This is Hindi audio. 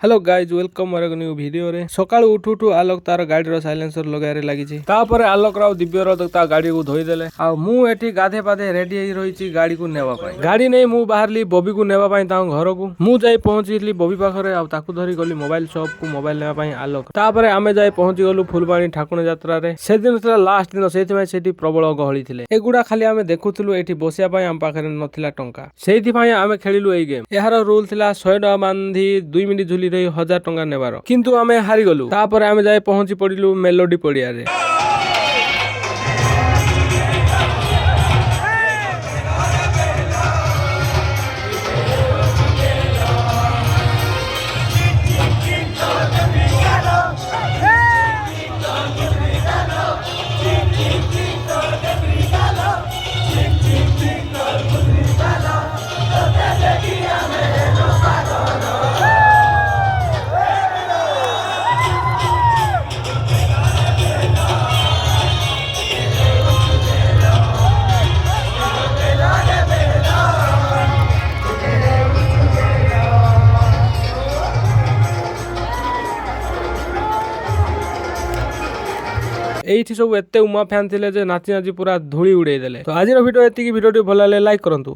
Hello guys welcome more new video रे सकाळु उठु उठु आलोक तार गाड़ी रो साइलेंसर लगारे लागिछि तापर आलोक राव दिव्यर ता गाड़ी को धोई देले आ मु एठी गाधे पाधे रेडी होई रहिछि गाड़ी को नेवा पई गाड़ी नै मु बाहरली बॉबी को नेवा पई ता घर को मु जाई पहुंचीली बॉबी पाखरे आ ताकू धरी गली मोबाइल शॉप को मोबाइल नेवा पई आलोक तापर आमे जाई पहुंची गलु फुलबाणी ठाकुर यात्रा रे से दिन तला लास्ट दिन सेति पई सेठी प्रबल गहली थिले एगुडा खाली आमे देखुथुलु एठी बसिया पई हम पाखरे नथिला टंका सेति पई आमे खेलिलु एई गेम एहार रूल थिला 100 टका बांधी 2 मिनिट झुली रही 1000 टंका नेबार किंतु आमे हारी गलु तापर आमे जाय पहुंची पडिलु मेलोडी पडिया रे एठी सब एते उमा फैन थिले जे नाची नाची पूरा धूली उड़े देले तो आज वीडियो एतिकी वीडियो भल लाइक करंतु।